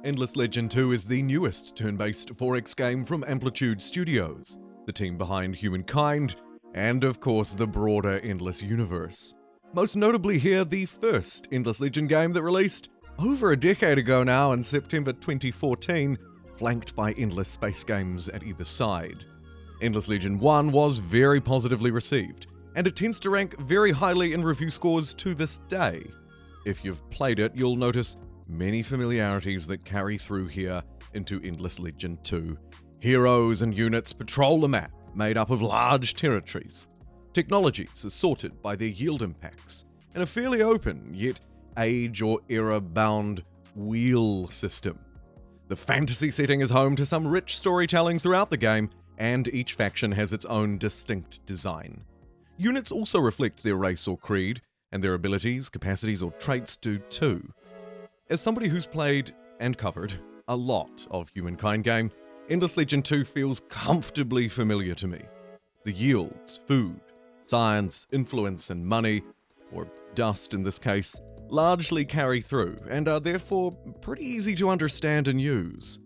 Endless Legend 2 is the newest turn-based 4X game from Amplitude Studios, the team behind Humankind, and of course the broader Endless universe. Most notably here, the first Endless Legend game that released over a decade ago now in September 2014, flanked by endless space games at either side. Endless Legend 1 was very positively received, and it tends to rank very highly in review scores to this day. If you've played it, you'll notice many familiarities that carry through here into Endless Legend 2. Heroes and units patrol the map, made up of large territories. Technologies are sorted by their yield impacts, in a fairly open, yet age or era-bound wheel system. The fantasy setting is home to some rich storytelling throughout the game, and each faction has its own distinct design. Units also reflect their race or creed, and their abilities, capacities, or traits do too. As somebody who's played and covered a lot of Humankind game, Endless Legend 2 feels comfortably familiar to me. The yields, food, science, influence, and money, or dust in this case, largely carry through and are therefore pretty easy to understand and use.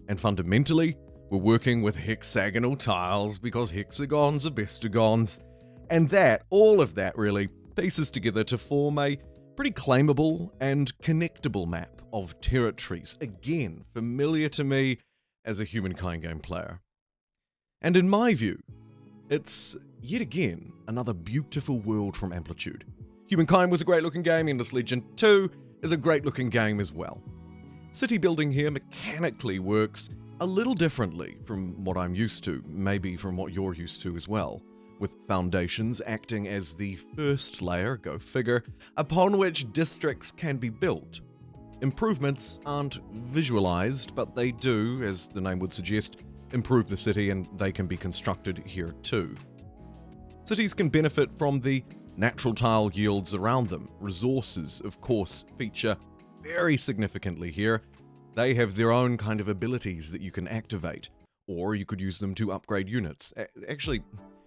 And fundamentally, we're working with hexagonal tiles because hexagons are bestagons, and all of that really pieces together to form a pretty claimable and connectable map of territories, again familiar to me as a Humankind game player. And in my view, it's yet again another beautiful world from Amplitude. Humankind was a great looking game, Endless Legend 2 is a great looking game as well. City building here mechanically works a little differently from what I'm used to, maybe from what you're used to as well, with foundations acting as the first layer, go figure, upon which districts can be built. Improvements aren't visualized, but they do, as the name would suggest, improve the city, and they can be constructed here too. Cities can benefit from the natural tile yields around them. Resources, of course, feature very significantly here. They have their own kind of abilities that you can activate, or you could use them to upgrade units. Actually,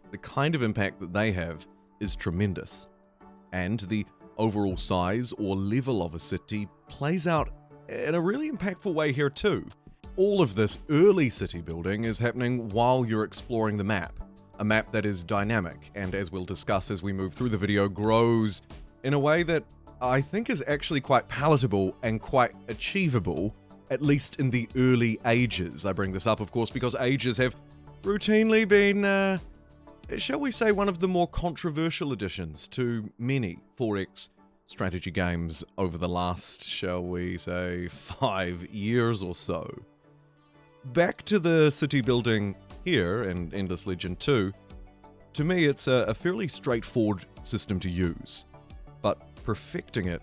the kind of impact that they have is tremendous. And the overall size or level of a city plays out in a really impactful way here too. All of this early city building is happening while you're exploring the map. A map that is dynamic, and as we'll discuss as we move through the video, grows in a way that I think is actually quite palatable and quite achievable, at least in the early ages. I bring this up, of course, because ages have routinely been, shall we say, one of the more controversial additions to many 4X strategy games over the last, shall we say, 5 years or so. Back to the city building here in Endless Legend 2, to me it's a fairly straightforward system to use, but perfecting it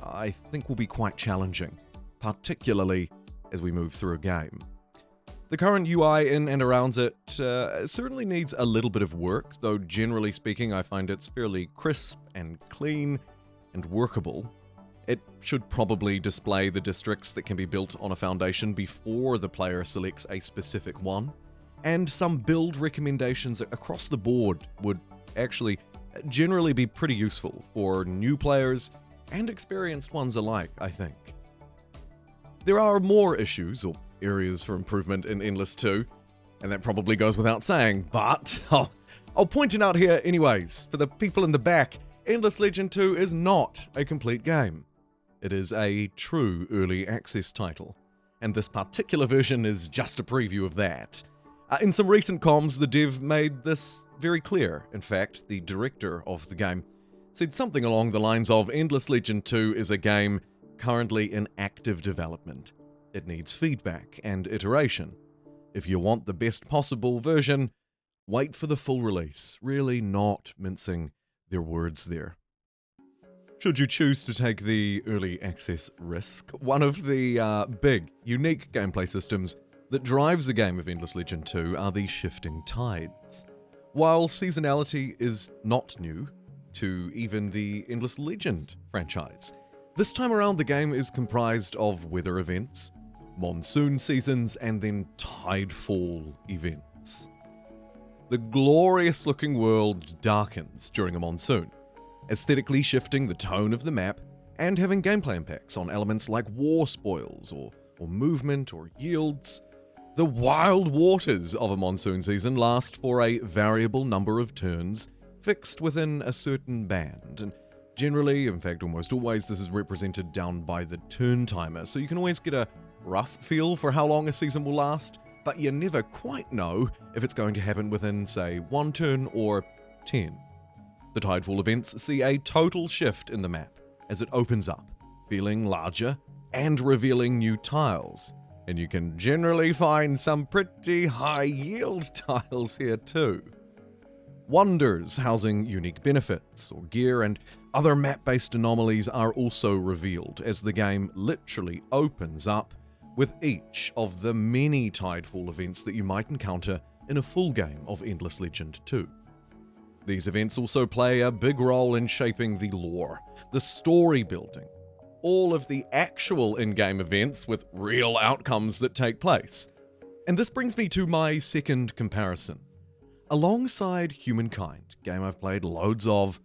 I think will be quite challenging, particularly as we move through a game. The current UI in and around it certainly needs a little bit of work, though generally speaking I find it's fairly crisp and clean and workable. It should probably display the districts that can be built on a foundation before the player selects a specific one, and some build recommendations across the board would actually generally be pretty useful for new players and experienced ones alike, I think. There are more issues or areas for improvement in Endless 2, and that probably goes without saying, but I'll point it out here anyways. For the people in the back, Endless Legend 2 is not a complete game. It is a true early access title, and this particular version is just a preview of that. In some recent comms, the dev made this very clear. In fact, the director of the game said something along the lines of, Endless Legend 2 is a game currently in active development. It needs feedback and iteration. If you want the best possible version, wait for the full release. Really not mincing their words there. Should you choose to take the early access risk, one of the big, unique gameplay systems that drives the game of Endless Legend 2 are the shifting tides. While seasonality is not new to even the Endless Legend franchise, this time around the game is comprised of weather events, monsoon seasons, and then tidefall events. The glorious looking world darkens during a monsoon, aesthetically shifting the tone of the map and having gameplay impacts on elements like war spoils or or movement, or yields. The wild waters of a monsoon season last for a variable number of turns, fixed within a certain band, and generally, in fact almost always, this is represented down by the turn timer, so you can always get a rough feel for how long a season will last, but you never quite know if it's going to happen within, say, 1 turn or 10. The Tidefall events see a total shift in the map as it opens up, feeling larger and revealing new tiles, and you can generally find some pretty high yield tiles here too. Wonders housing unique benefits or gear and other map-based anomalies are also revealed as the game literally opens up with each of the many Tidefall events that you might encounter in a full game of Endless Legend 2. These events also play a big role in shaping the lore, the story building, all of the actual in-game events with real outcomes that take place. And this brings me to my second comparison. Alongside Humankind, game I've played loads of,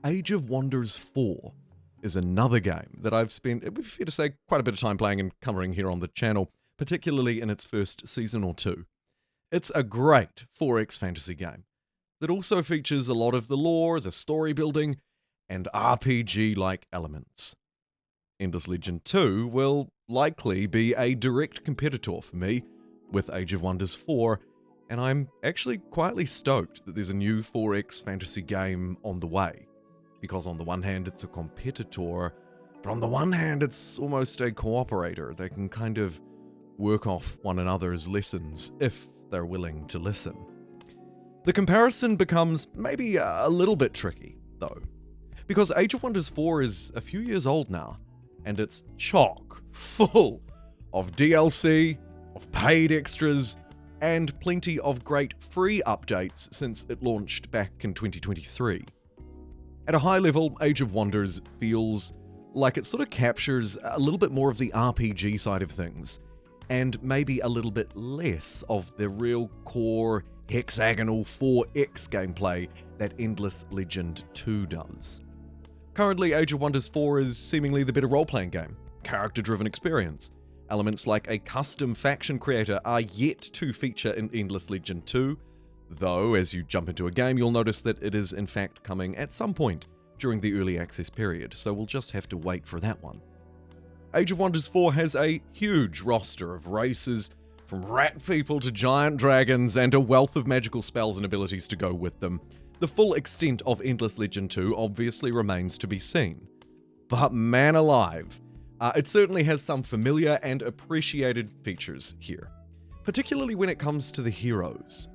Age of Wonders 4 is another game that I've spent, it would be fair to say, quite a bit of time playing and covering here on the channel, particularly in its first season or two. It's a great 4X fantasy game that also features a lot of the lore, the story building, and RPG-like elements. Endless Legend 2 will likely be a direct competitor for me with Age of Wonders 4, and I'm actually quietly stoked that there's a new 4X fantasy game on the way. Because on the one hand it's a competitor, but on the one hand it's almost a cooperator. They can kind of work off one another's lessons if they're willing to listen. The comparison becomes maybe a little bit tricky, though, because Age of Wonders 4 is a few years old now, and it's chock full of DLC, of paid extras, and plenty of great free updates since it launched back in 2023. At a high level, Age of Wonders feels like it sort of captures a little bit more of the RPG side of things, and maybe a little bit less of the real core hexagonal 4X gameplay that Endless Legend 2 does. Currently, Age of Wonders 4 is seemingly the better role-playing game, character-driven experience. Elements like a custom faction creator are yet to feature in Endless Legend 2, though as you jump into a game you'll notice that it is in fact coming at some point during the early access period, so we'll just have to wait for that one. Age of Wonders 4 has a huge roster of races, from rat people to giant dragons, and a wealth of magical spells and abilities to go with them. The full extent of Endless Legend 2 obviously remains to be seen. But man alive, it certainly has some familiar and appreciated features here, particularly when it comes to the heroes.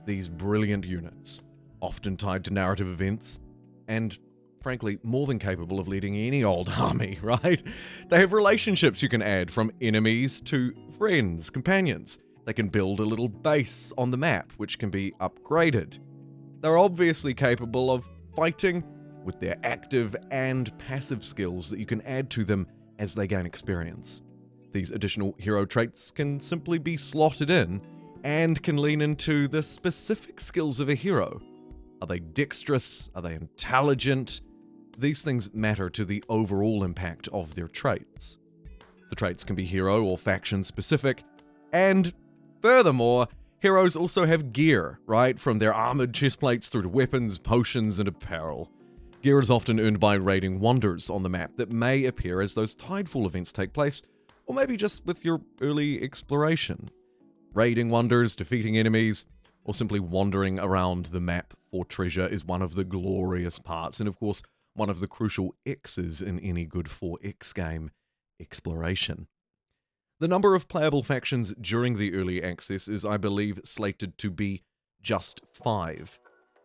These brilliant units, often tied to narrative events, and frankly, more than capable of leading any old army, right? They have relationships you can add, from enemies to friends, companions. They can build a little base on the map, which can be upgraded. They're obviously capable of fighting with their active and passive skills that you can add to them as they gain experience. These additional hero traits can simply be slotted in and can lean into the specific skills of a hero. Are they dexterous? Are they intelligent? These things matter to the overall impact of their traits. The traits can be hero or faction specific, and furthermore, heroes also have gear, right? From their armored chestplates through to weapons, potions, and apparel. Gear is often earned by raiding wonders on the map that may appear as those Tidefall events take place, or maybe just with your early exploration. Raiding wonders, defeating enemies, or simply wandering around the map for treasure is one of the glorious parts, and of course, one of the crucial X's in any good 4X game, exploration. The number of playable factions during the early access is, I believe, slated to be just 5.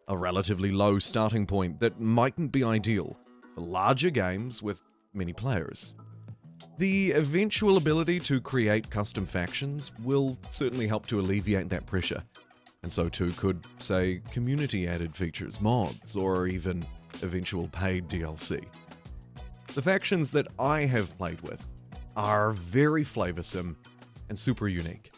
A relatively low starting point that mightn't be ideal for larger games with many players. The eventual ability to create custom factions will certainly help to alleviate that pressure, and so too could, say, community-added features, mods, or even eventual paid DLC. The factions that I have played with are very flavoursome and super unique.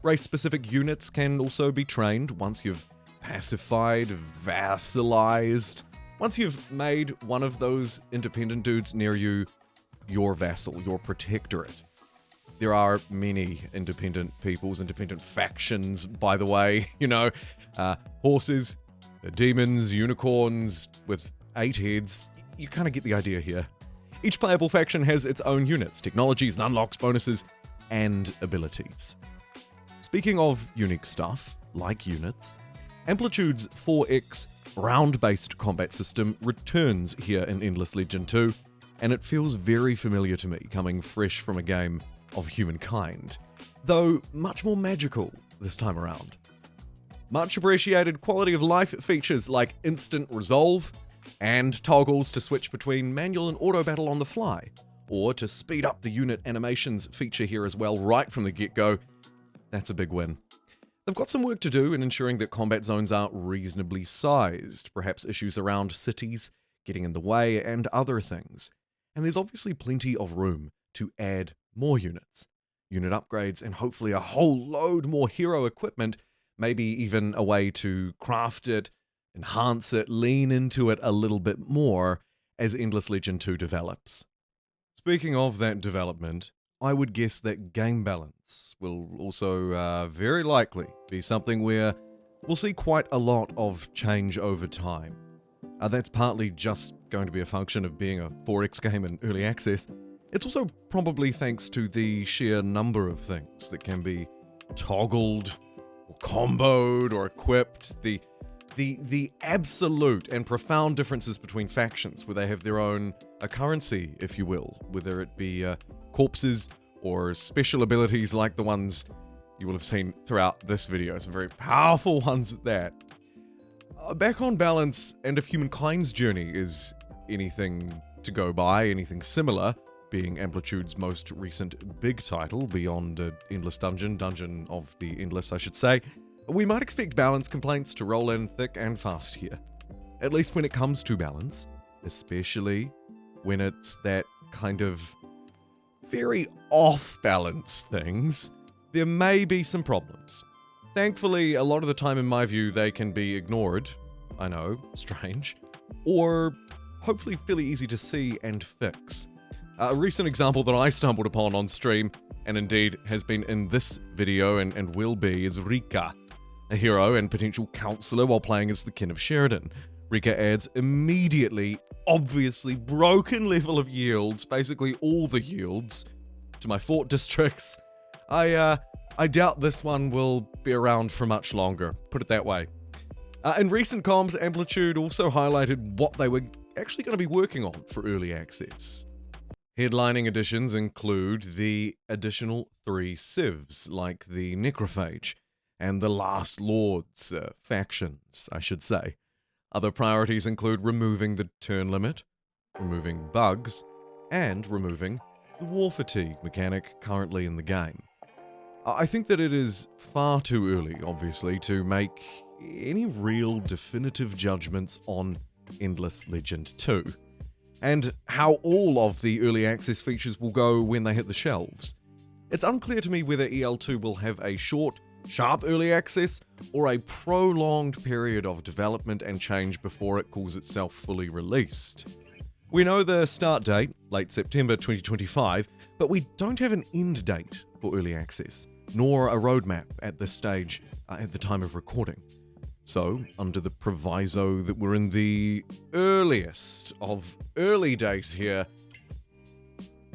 Race-specific units can also be trained once you've pacified, vassalized, once you've made one of those independent dudes near you your vassal, your protectorate. there are many independent peoples, independent factions, by the way, horses, demons, unicorns with 8 heads. You kind of get the idea here. Each playable faction has its own units, technologies, and unlocks, bonuses, and abilities. Speaking of unique stuff, like units, Amplitude's 4X round-based combat system returns here in Endless Legend 2, and it feels very familiar to me, coming fresh from a game of Humankind, though much more magical this time around. Much appreciated quality of life features like instant resolve, and toggles to switch between manual and auto battle on the fly, or to speed up the unit animations feature here as well right from the get-go. That's a big win. They've got some work to do in ensuring that combat zones are reasonably sized, perhaps issues around cities getting in the way and other things. And there's obviously plenty of room to add more units, unit upgrades, and hopefully a whole load more hero equipment, maybe even a way to craft it, enhance it, lean into it a little bit more as Endless Legend 2 develops. Speaking of that development, I would guess that game balance will also very likely be something where we'll see quite a lot of change over time. That's partly just going to be a function of being a 4X game in early access. It's also probably thanks to the sheer number of things that can be toggled, or comboed, or equipped, the absolute and profound differences between factions where they have their own currency, if you will, whether it be corpses or special abilities like the ones you will have seen throughout this video, some very powerful ones at that. Back on balance, and if Humankind's journey is anything to go by, anything similar, being Amplitude's most recent big title, beyond Endless Dungeon of the Endless, I should say, we might expect balance complaints to roll in thick and fast here. At least when it comes to balance, especially when it's that kind of very off-balance things, there may be some problems. Thankfully, a lot of the time in my view, they can be ignored, I know, strange, or hopefully fairly easy to see and fix. A recent example that I stumbled upon on stream, and indeed has been in this video and will be, is Rika, a hero and potential counselor while playing as the Kin of Sheridan. Rika adds immediately, obviously broken level of yields, basically all the yields, to my fort districts. I doubt this one will be around for much longer, put it that way. In recent comms, Amplitude also highlighted what they were actually going to be working on for early access. Headlining additions include the additional 3 civs, like the Necrophage and the Last Lords factions, I should say. Other priorities include removing the turn limit, removing bugs, and removing the war fatigue mechanic currently in the game. I think that it is far too early, obviously, to make any real definitive judgments on Endless Legend 2, and how all of the early access features will go when they hit the shelves. It's unclear to me whether EL2 will have a short, sharp early access, or a prolonged period of development and change before it calls itself fully released. We know the start date, late September 2025, but we don't have an end date for early access, nor a roadmap at this stage at the time of recording. So, under the proviso that we're in the earliest of early days here,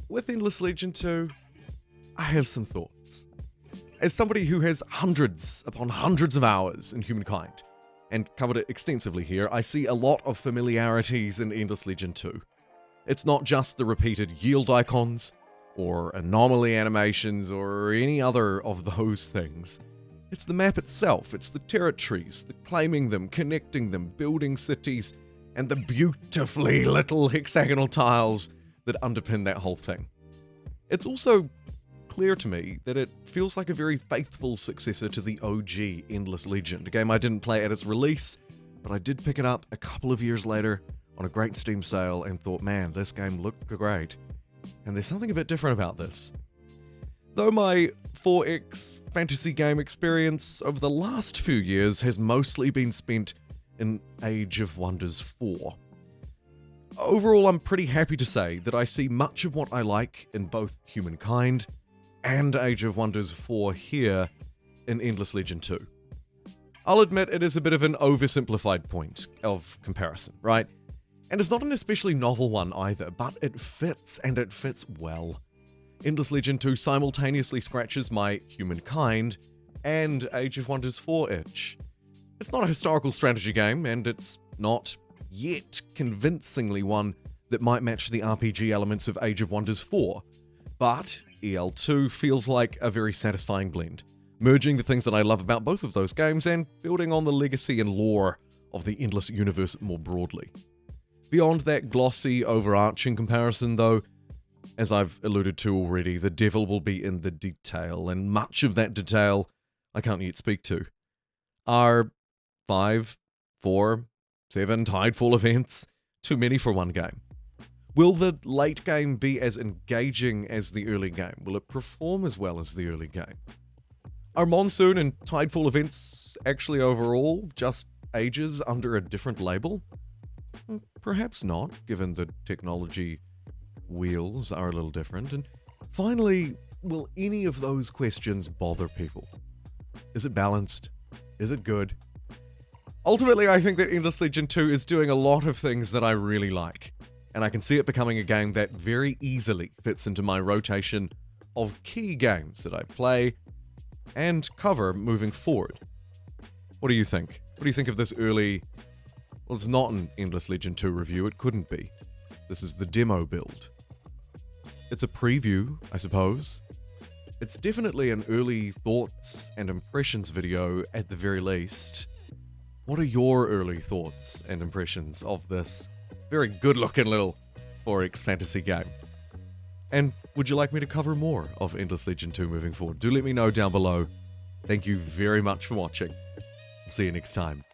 with Endless Legend 2, I have some thoughts. As somebody who has hundreds upon hundreds of hours in Humankind, and covered it extensively here, I see a lot of familiarities in Endless Legend 2. It's not just the repeated yield icons, or anomaly animations, or any other of those things. It's the map itself, it's the territories, the claiming them, connecting them, building cities, and the beautifully little hexagonal tiles that underpin that whole thing. It's also clear to me that it feels like a very faithful successor to the OG Endless Legend, a game I didn't play at its release, but I did pick it up a couple of years later on a great Steam sale and thought, man, this game looked great. And there's something a bit different about this. Though my 4X fantasy game experience over the last few years has mostly been spent in Age of Wonders 4. Overall, I'm pretty happy to say that I see much of what I like in both Humankind and Age of Wonders 4 here in Endless Legend 2. I'll admit it is a bit of an oversimplified point of comparison, right? And it's not an especially novel one either, but it fits, and it fits well. Endless Legend 2 simultaneously scratches my Humankind and Age of Wonders 4 itch. It's not a historical strategy game, and it's not yet convincingly one that might match the RPG elements of Age of Wonders 4, but EL2 feels like a very satisfying blend, merging the things that I love about both of those games and building on the legacy and lore of the Endless universe more broadly. Beyond that glossy, overarching comparison, though, as I've alluded to already, the devil will be in the detail, and much of that detail I can't yet speak to. Are 5, 4, 7 Tidefall events too many for one game? Will the late game be as engaging as the early game? Will it perform as well as the early game? Are Monsoon and Tidefall events actually overall just ages under a different label? Perhaps not, given the technology wheels are a little different. And finally, will any of those questions bother people? Is it balanced? Is it good? Ultimately, I think that Endless Legend 2 is doing a lot of things that I really like, and I can see it becoming a game that very easily fits into my rotation of key games that I play and cover moving forward. What do you think? What do you think of this early... Well, it's not an Endless Legend 2 review, it couldn't be. This is the demo build. It's a preview, I suppose. It's definitely an early thoughts and impressions video at the very least. What are your early thoughts and impressions of this very good-looking little 4X fantasy game? And would you like me to cover more of Endless Legend 2 moving forward? Do let me know down below. Thank you very much for watching. See you next time.